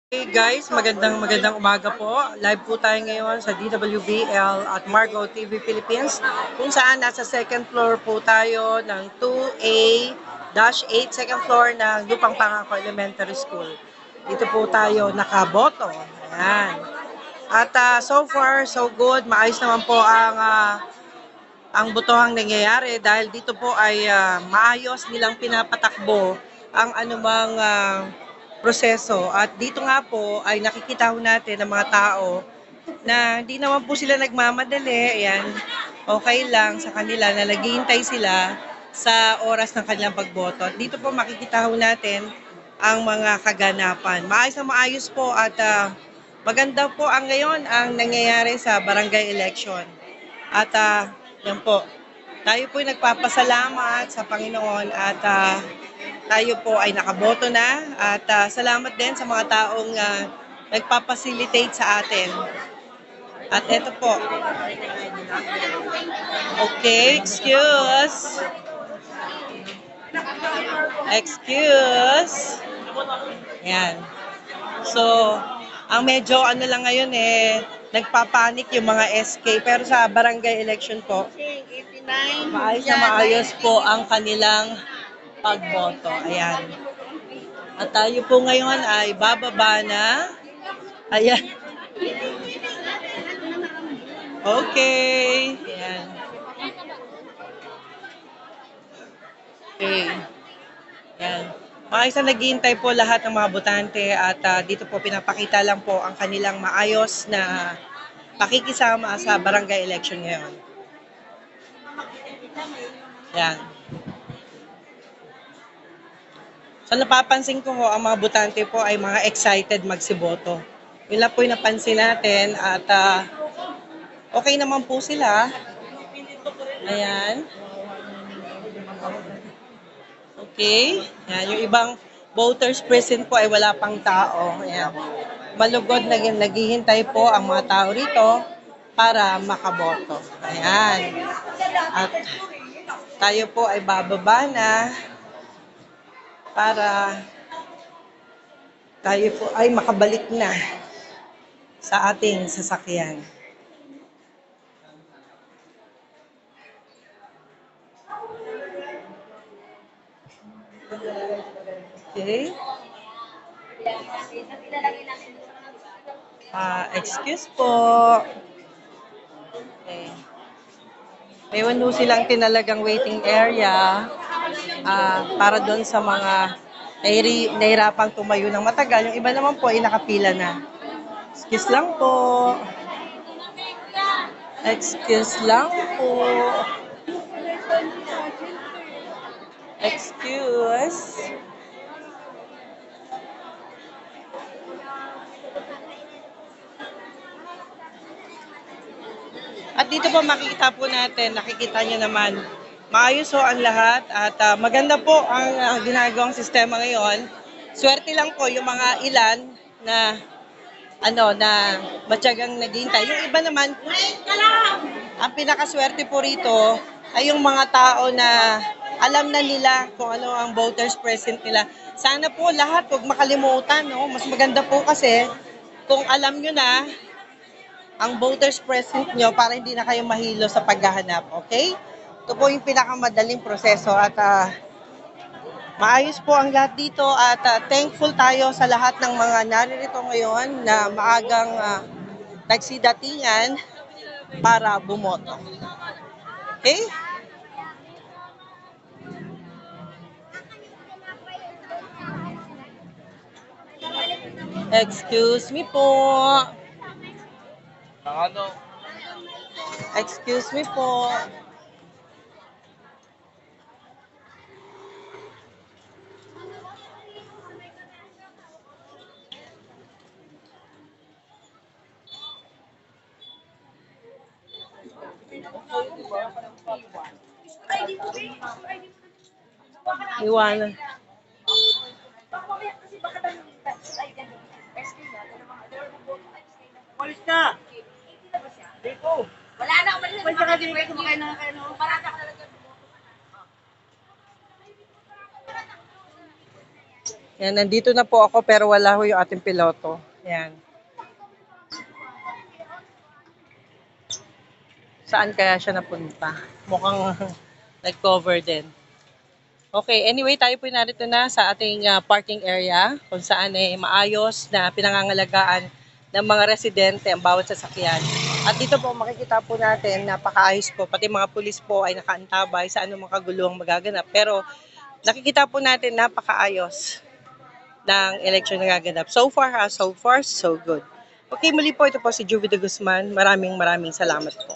Hey guys, magandang umaga po. Live po tayo ngayon sa DWBL at Margo TV Philippines kung saan nasa second floor po tayo ng 2A-8 second floor ng Lupang Pangako Elementary School. Dito po tayo nakaboto. Ayan. At so far, so good. Maayos naman po ang botohang nangyayari dahil dito po ay maayos nilang pinapatakbo ang anumang proseso. At dito nga po ay nakikita ho natin ang mga tao na hindi naman po sila nagmamadali. Ayan, okay lang sa kanila na naghihintay sila sa oras ng kanilang pagboto. At dito po makikita ho natin ang mga kaganapan. Maayos na maayos po at maganda po ang ngayon ang nangyayari sa barangay election. At yan po, tayo po ay nagpapasalamat sa Panginoon at tayo po ay nakaboto na at salamat din sa mga taong nagpapasilitate sa atin. At eto po. Okay, excuse. Excuse. Yan. So, ang medyo ano lang ngayon nagpapanik yung mga SK. Pero sa barangay election po, maayos na maayos po ang kanilang pagboto. Ayan. At tayo po ngayon ay bababa na. Ayan. Okay. Ayan. Okay. Ayan. Maayos na naghihintay po lahat ng mga botante at dito po pinapakita lang po ang kanilang maayos na pakikisama sa barangay election ngayon. Ayan. So napapansin ko ho, ang mga botante po ay mga excited magsiboto. Yun lang po yung napansin natin at okay naman po sila. Ayan. Okay. Ayan. Yung ibang voters present po ay wala pang tao. Ayan. Malugod na naghihintay po ang mga tao rito para makaboto. Ayan. At tayo po ay bababa na para tayo po ay makabalik na sa ating sasakyan. Okay. Excuse po. Okay. Mayroon po silang tinalagang waiting area para doon sa mga nahirapang tumayo ng matagal. Yung iba naman po ay nakapila na. Excuse lang po. Excuse lang po. Excuse. At dito po makikita po natin, nakikita nyo naman, maayos ho ang lahat at maganda po ang ginagawang sistema ngayon. Swerte lang po yung mga ilan na matyagang naghihintay. Yung iba naman, ang pinakaswerte po rito ay yung mga tao na alam na nila kung ano ang voters present nila. Sana po lahat huwag makalimutan, no? Mas maganda po kasi kung alam nyo na ang voters present nyo para hindi na kayo mahilo sa paghahanap, okay? Ito po yung pinakamadaling proseso at maayos po ang lahat dito at thankful tayo sa lahat ng mga naririto ngayon na maagang nagsidatingan para bumoto. Okay? Excuse me po. Excuse me po. Iwanan. Walis ka! Dito! Wala na, umalis na. Walis ka din, kumakain na kayo. Parada ka na lang. Yan, nandito na po ako pero wala ho yung ating piloto. Yan. Saan kaya siya napunta? Mukhang nag-cover din. Okay, anyway, tayo po narito na sa ating parking area kung saan maayos na pinangangalagaan ng mga residente ang bawat sasakyan. At dito po makikita po natin, napakaayos po, pati mga pulis po ay nakaantabay sa anumang kaguluhang magaganap. Pero nakikita po natin napakaayos ng election na gaganap. So far, so good. Okay, muli po ito po si Juvie de Guzman. Maraming salamat po.